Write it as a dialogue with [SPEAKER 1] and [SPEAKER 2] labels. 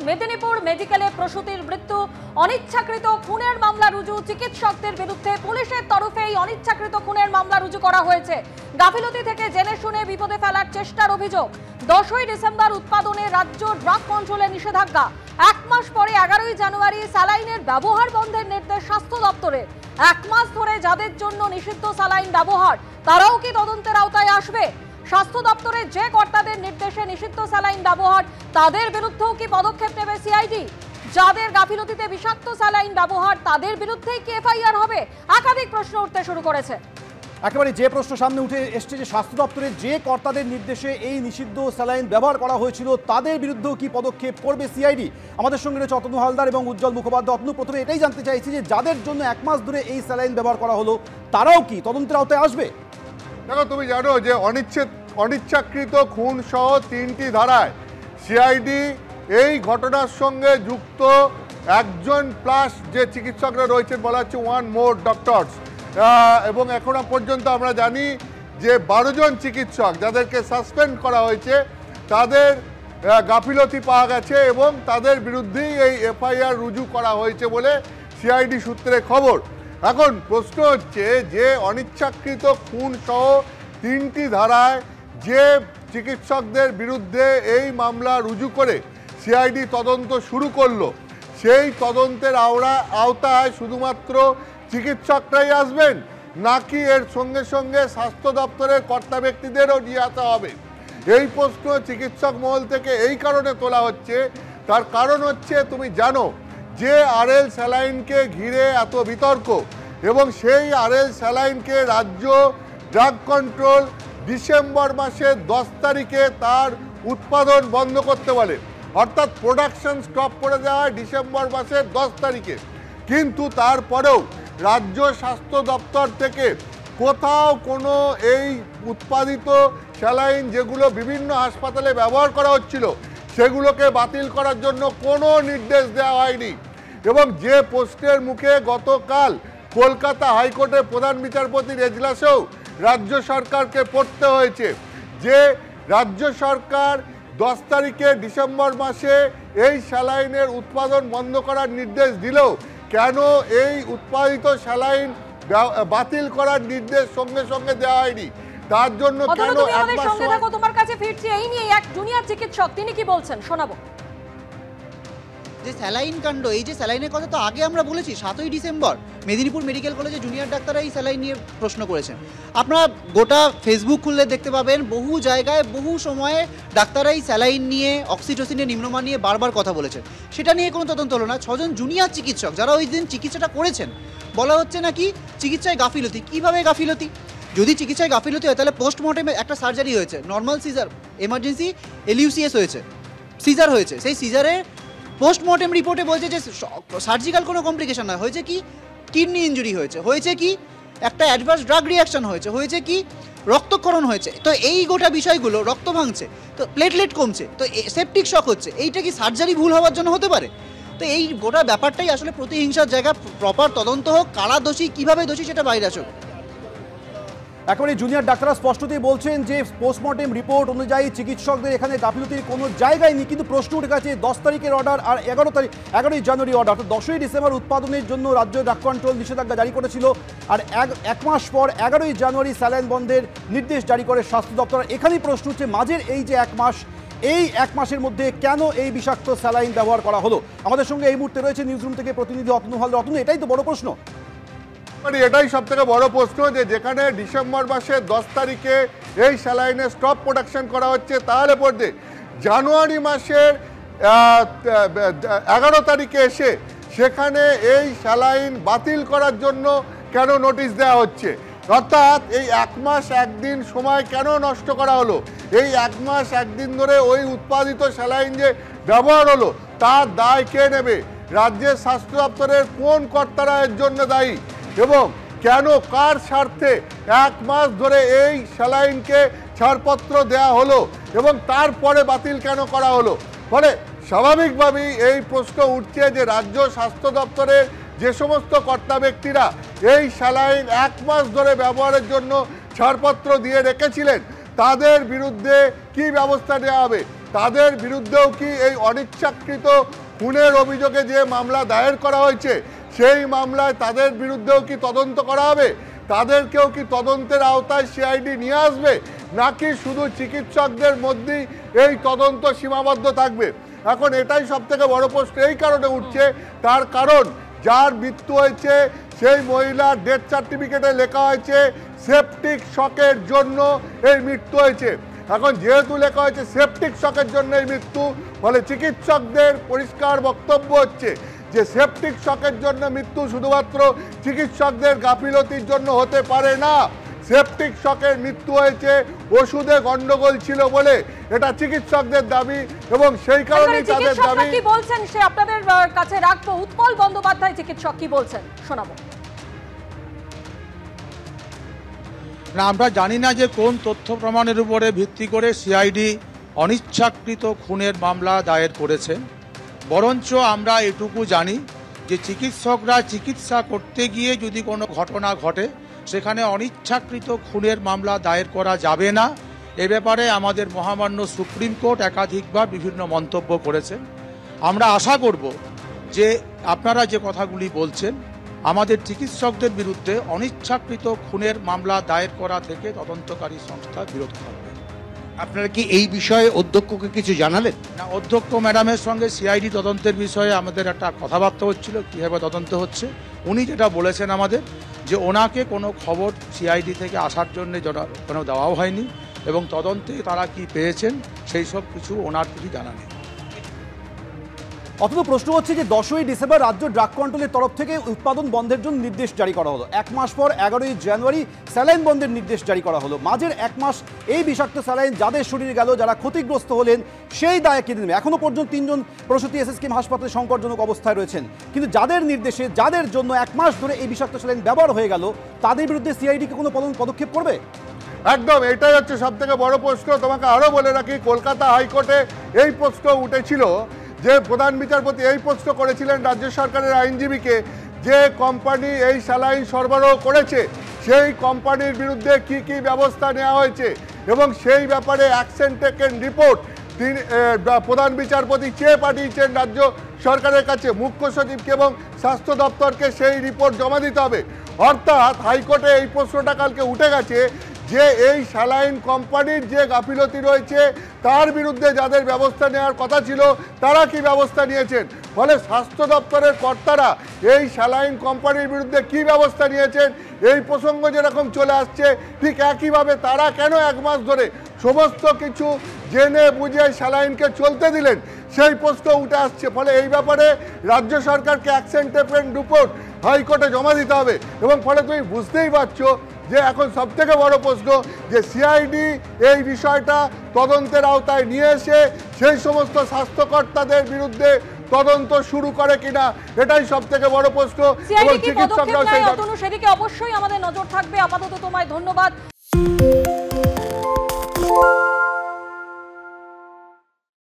[SPEAKER 1] মেদিনীপুর মেডিকেলে প্রসূতির মৃত্যু, অনিচ্ছাকৃত খুনের মামলা রুজু। চিকিৎসকদের বিরুদ্ধে পুলিশের তরফে এই অনিচ্ছাকৃত খুনের মামলা রুজু করা হয়েছে। গাফিলতি থেকে জেনে শুনে বিপদে ফেলার চেষ্টার অভিযোগ। 10ই ডিসেম্বর উৎপাদনে রাজ্য ড্রাগ কন্ট্রোলে নিষেধাজ্ঞা। 1 মাস পরে 11ই জানুয়ারি স্যালাইনের ব্যবহার বন্ধের নির্দেশ স্বাস্থ্য দপ্তরের। 1 মাস ধরে যাদের জন্য নিষিদ্ধ স্যালাইন ব্যবহার, তারাও কি তদন্তের আওতায় আসবে? স্বাস্থ্য দপ্তরের যে কর্তাদের নির্দেশে নিষিদ্ধ স্যালাইন ব্যবহার, তাদের বিরুদ্ধেও কি পদক্ষেপ নেবে সিআইডি? যাদের গাফিলতিতে বিষাক্ত স্যালাইন ব্যবহার, তাদের বিরুদ্ধেই কি এফআইআর হবে? একাধিক প্রশ্ন উঠতে শুরু করেছে।
[SPEAKER 2] একেবারে যে প্রশ্ন সামনে উঠে এসছে যে স্বাস্থ্য দপ্তরের যে কর্তাদের নির্দেশে এই নিষিদ্ধ স্যালাইন ব্যবহার করা হয়েছিল, তাদের বিরুদ্ধেও কি পদক্ষেপ করবে সিআইডি? আমাদের সঙ্গে রয়েছে অতনু হালদার এবং উজ্জ্বল মুখোপাধ্যায়। অতনু, প্রথমে এটাই জানতে চাইছি যে যাদের জন্য 1 মাস ধরে এই স্যালাইন ব্যবহার করা হলো, তারাও কি তদন্তের আওতায় আসবে?
[SPEAKER 3] দেখো, তুমি জানো যে অনিচ্ছাকৃত খুন সহ 3টি ধারায় সিআইডি এই ঘটনার সঙ্গে যুক্ত 1জন প্লাস যে চিকিৎসকরা রয়েছেন, বলা হচ্ছে 1 মোর ডক্টরস, এবং এখনো পর্যন্ত আমরা জানি যে 12 জন চিকিৎসক যাদেরকে সাসপেন্ড করা হয়েছে, তাদের গাফিলতি পাওয়া গেছে এবং তাদের বিরুদ্ধেই এই এফআইআর রুজু করা হয়েছে বলে সিআইডি সূত্রে খবর। এখন প্রশ্ন হচ্ছে যে অনিচ্ছাকৃত খুন সহ 3টি ধারায় যে চিকিৎসকদের বিরুদ্ধে এই মামলা রুজু করে সিআইডি তদন্ত শুরু করলো, সেই তদন্তের আওতায় শুধুমাত্র চিকিৎসকরাই আসবেন, নাকি এর সঙ্গে সঙ্গে স্বাস্থ্য দপ্তরের কর্তা ব্যক্তিদেরও নিয়ে আসা হবে? এই প্রশ্ন চিকিৎসক মহল থেকে এই কারণে তোলা হচ্ছে, তার কারণ হচ্ছে তুমি জানো যে আরএল স্যালাইনকে ঘিরে এত বিতর্ক, এবং সেই আরএল স্যালাইনকে রাজ্য ড্রাগ কন্ট্রোল ডিসেম্বর মাসের 10 তারিখে তার উৎপাদন বন্ধ করতে বলে, অর্থাৎ প্রোডাকশন স্টপ করে দেওয়া হয় ডিসেম্বর মাসের 10 তারিখে। কিন্তু তারপরেও রাজ্য স্বাস্থ্য দপ্তর থেকে কোথাও কোনো এই উৎপাদিত স্যালাইন যেগুলো বিভিন্ন হাসপাতালে ব্যবহার করা হচ্ছিল, সেগুলোকে বাতিল করার জন্য কোনো নির্দেশ দেওয়া হয়নি। এবং যে প্রশ্নের মুখে গতকাল কলকাতা হাইকোর্টের প্রধান বিচারপতির এজলাসেও রাজ্য সরকারকে পড়তে হয়েছে যে রাজ্য সরকার 10 তারিখে ডিসেম্বর মাসে এই স্যালাইনের উৎপাদন বন্ধ করার নির্দেশ দিলেও কেন এই উৎপাদিত স্যালাইন বাতিল করার নির্দেশ সঙ্গে সঙ্গে দেওয়া হয়নি, তার জন্য কেন 1 মাস
[SPEAKER 1] সঙ্গে থাকো। তোমার কাছে ফিরছি, এই নিয়ে এক জুনিয়র চিকিৎসক তিনি কি বলছেন শোনাবো।
[SPEAKER 4] যে স্যালাইন কাণ্ড, এই যে স্যালাইনের কথা তো আগে আমরা বলেছি, 7ই ডিসেম্বর মেদিনীপুর মেডিকেল কলেজে জুনিয়র ডাক্তাররা এই স্যালাইন নিয়ে প্রশ্ন করেছেন। আপনারা গোটা ফেসবুক খুললে দেখতে পাবেন বহু জায়গায় বহু সময়ে ডাক্তাররা এই স্যালাইন নিয়ে, অক্সিটোসিনের নিম্নমান নিয়ে বারবার কথা বলেছেন। সেটা নিয়ে কোনো তদন্ত হলো না। 6 জন জুনিয়র চিকিৎসক যারা ওই দিন চিকিৎসাটা করেছেন, বলা হচ্ছে নাকি চিকিৎসায় গাফিলতি। কীভাবে গাফিলতি? যদি চিকিৎসায় গাফিলতি হয় তাহলে পোস্টমর্টেমে একটা সার্জারি হয়েছে, নর্মাল সিজার, এমার্জেন্সি এলইউসিএস হয়েছে, সিজার হয়েছে, সেই সিজারে পোস্টমর্টেম রিপোর্টে বলছে যে সার্জিক্যাল কোনো কমপ্লিকেশন নয়, হয়েছে কি কিডনি ইঞ্জুরি হয়েছে, হয়েছে কি একটা অ্যাডভার্স ড্রাগ রিয়াকশন হয়েছে, হয়েছে কি রক্তক্ষরণ হয়েছে। তো এই গোটা বিষয়গুলো, রক্ত ভাঙছে, তো প্লেটলেট কমছে, তো সেপটিক শক হচ্ছে, এইটা কি সার্জারি ভুল হওয়ার জন্য হতে পারে? তো এই গোটা ব্যাপারটাই আসলে প্রতিহিংসার জায়গা। প্রপার তদন্ত হোক, কারা দোষী, কীভাবে দোষী, সেটা বাইরে আসুক।
[SPEAKER 2] একেবারে জুনিয়র ডাক্তাররা স্পষ্টতই বলছেন যে পোস্টমর্টেম রিপোর্ট অনুযায়ী চিকিৎসকদের এখানে গাফিলতির কোনো জায়গায় নেই। কিন্তু প্রশ্ন উঠে গেছে 10 তারিখের অর্ডার আর 11ই জানুয়ারি অর্ডার, অর্থাৎ 10ই ডিসেম্বর উৎপাদনের জন্য রাজ্য ড্রাগ কন্ট্রোল নিষেধাজ্ঞা জারি করেছিল, আর 1 মাস পর 11ই জানুয়ারি স্যালাইন বন্ধের নির্দেশ জারি করে স্বাস্থ্য দপ্তর। এখানেই প্রশ্ন হচ্ছে মাঝের এই যে 1 মাস, এই 1 মাসের মধ্যে কেন এই বিষাক্ত স্যালাইন ব্যবহার করা হলো? আমাদের সঙ্গে এই মুহূর্তে রয়েছে নিউজরুম থেকে প্রতিনিধি অতনু হালদার। অতনু, এটাই তো বড় প্রশ্ন।
[SPEAKER 3] এটাই সব থেকে বড় প্রশ্ন যে যেখানে ডিসেম্বর মাসের 10 তারিখে এই স্যালাইনের স্টপ প্রোডাকশন করা হচ্ছে, তাহলে পড়তে জানুয়ারি মাসের 11 তারিখে এসে সেখানে এই স্যালাইন বাতিল করার জন্য কেন নোটিশ দেওয়া হচ্ছে? অর্থাৎ এই 1 মাস 1 দিন সময় কেন নষ্ট করা হলো? এই 1 মাস 1 দিন ধরে ওই উৎপাদিত স্যালাইন যে ব্যবহার হলো, তার দায় কে নেবে? রাজ্যের স্বাস্থ্য দপ্তরের কোন কর্তারা এর জন্য দায়ী? এবং কেন, কার স্বার্থে 1 মাস ধরে এই স্যালাইনকে ছাড়পত্র দেয়া হলো এবং তারপরে বাতিল কেন করা হলো? ফলে স্বাভাবিকভাবেই এই প্রশ্ন উঠছে যে রাজ্য স্বাস্থ্য দপ্তরের যে সমস্ত কর্তা ব্যক্তিরা এই স্যালাইন 1 মাস ধরে ব্যবহারের জন্য ছাড়পত্র দিয়ে রেখেছিলেন, তাদের বিরুদ্ধে কি ব্যবস্থা নেওয়া হবে? তাদের বিরুদ্ধেও কি এই অনিচ্ছাকৃত খুনের অভিযোগে যে মামলা দায়ের করা হয়েছে সেই মামলায় তাদের বিরুদ্ধেও কি তদন্ত করা হবে? তাদেরকেও কি তদন্তের আওতায় সিআইডি নিয়ে আসবে, নাকি শুধু চিকিৎসকদের মধ্যেই এই তদন্ত সীমাবদ্ধ থাকবে? এখন এটাই সবথেকে বড় প্রশ্ন এই কারণে উঠছে, তার কারণ যার মৃত্যু হয়েছে সেই মহিলার ডেথ সার্টিফিকেটে লেখা হয়েছে সেপটিক শকের জন্য এই মৃত্যু হয়েছে। এখন যেহেতু লেখা হয়েছে সেপটিক শকের জন্য এই মৃত্যু, ফলে চিকিৎসকদের পরিষ্কার বক্তব্য হচ্ছে যে সেপটিক শকের জন্য মৃত্যু শুধুমাত্র চিকিৎসকদের গাফিলতির জন্য হতে পারে না। সেপটিক শকের মৃত্যু হয়েছে ওষুধে গন্ডগোল ছিল বলে, এটা চিকিৎসকদের দাবি এবং সেই কারণেই তাদের দাবি।
[SPEAKER 1] কি বলছেন সে আপনাদের কাছে রাখবো। উৎপল বন্দ্যোপাধ্যায় চিকিৎসক কি বলছেন শোনাবো।
[SPEAKER 5] না, আমরা জানি না যে কোন তথ্য প্রমাণের উপরে ভিত্তি করে সিআইডি অনিচ্ছাকৃত খুনের মামলা দায়ের করেছেন। বরঞ্চ আমরা এটুকু জানি যে চিকিৎসকরা চিকিৎসা করতে গিয়ে যদি কোনো ঘটনা ঘটে সেখানে অনিচ্ছাকৃত খুনের মামলা দায়ের করা যাবে না। এ ব্যাপারে আমাদের মহামান্য সুপ্রিম কোর্ট একাধিকবার বিভিন্ন মন্তব্য করেছেন। আমরা আশা করব যে আপনারা যে কথাগুলি বলছেন আমাদের চিকিৎসকদের বিরুদ্ধে অনিচ্ছাকৃত খুনের মামলা দায়ের করা থেকে তদন্তকারী সংস্থা বিরত থাকবে।
[SPEAKER 6] আপনারা কি এই বিষয়ে অধ্যক্ষকে কিছু জানালেন?
[SPEAKER 5] না, অধ্যক্ষ ম্যাডামের সঙ্গে সিআইডি তদন্তের বিষয়ে আমাদের একটা কথাবার্তা হচ্ছিল, কীভাবে তদন্ত হচ্ছে। উনি যেটা বলেছেন আমাদের যে ওনাকে কোনো খবর সিআইডি থেকে আসার জন্য কোনো দেওয়াও হয়নি এবং তদন্তে তারা কি পেয়েছেন সেই সব কিছু ওনার কিছু জানা নেই।
[SPEAKER 2] অথচ প্রশ্ন হচ্ছে যে 10ই ডিসেম্বর রাজ্য ড্রাগ কন্ট্রোলের তরফ থেকে উৎপাদন বন্ধের জন্য নির্দেশ জারি করা হলো। 1 মাস পর 11ই জানুয়ারি স্যালাইন বন্ধের নির্দেশ জারি করা হলো। মাঝের 1 মাস এই বিষাক্ত স্যালাইন যাদের শরীরে গেল, যারা ক্ষতিগ্রস্ত হলেন, সেই দায় কে দেবে? এখনো পর্যন্ত 3 জন প্রসূতি এসএসকেএম হাসপাতালে সংকটজনক অবস্থায় রয়েছেন, কিন্তু যাদের নির্দেশে যাদের জন্য 1 মাস ধরে এই বিষাক্ত স্যালাইন ব্যবহার হয়ে গেল তাদের বিরুদ্ধে সিআইডি কে কোনো পদক্ষেপ করবে?
[SPEAKER 3] একদম, এটাই হচ্ছে সব থেকে বড় প্রশ্ন। তোমাকে আরো বলে রাখি, কলকাতা হাইকোর্টে এই প্রশ্ন উঠেছিল যে প্রধান বিচারপতি এই প্রশ্ন করেছিলেন রাজ্য সরকারের আইনজীবীকে যে কোম্পানি এই স্যালাইন সরবরাহ করেছে সেই কোম্পানির বিরুদ্ধে কি কি ব্যবস্থা নেওয়া হয়েছে এবং সেই ব্যাপারে অ্যাকশন টেকেন রিপোর্ট প্রধান বিচারপতি চেয়ে পাঠিয়েছেন রাজ্য সরকারের কাছে। মুখ্য সচিবকে এবং স্বাস্থ্য দপ্তরকে সেই রিপোর্ট জমা দিতে হবে। অর্থাৎ হাইকোর্টে এই প্রশ্নটা কালকে উঠে গেছে যে এই স্যালাইন কোম্পানির যে গাফিলতি রয়েছে তার বিরুদ্ধে যাদের ব্যবস্থা নেওয়ার কথা ছিল তারা কি ব্যবস্থা নিয়েছেন। ফলে স্বাস্থ্য দপ্তরের কর্তারা এই স্যালাইন কোম্পানির বিরুদ্ধে কি ব্যবস্থা নিয়েছেন এই প্রসঙ্গ যেরকম চলে আসছে, ঠিক একইভাবে তারা কেন 1 মাস ধরে সমস্ত কিছু জেনে বুঝে স্যালাইনকে চলতে দিলেন সেই প্রশ্ন উঠে আসছে। ফলে এই ব্যাপারে রাজ্য সরকারকে অ্যাকশন টেকেন রিপোর্ট হাইকোর্টে জমা দিতে হবে। এবং ফলে তুমি বুঝতেই পারছো যে এখন সবথেকে বড় প্রশ্ন যে সিআইডি এই বিষয়টা তদন্তের আওতায় নিয়ে এসে সেই সমস্ত স্বাস্থ্যকর্তাদের বিরুদ্ধে তদন্ত শুরু করে কিনা, এটাই সবথেকে বড় প্রশ্ন।
[SPEAKER 1] এবং চিকিৎসকরাও সেদিকে অবশ্যই আমাদের নজর থাকবে। আপাতত তোমায় ধন্যবাদ।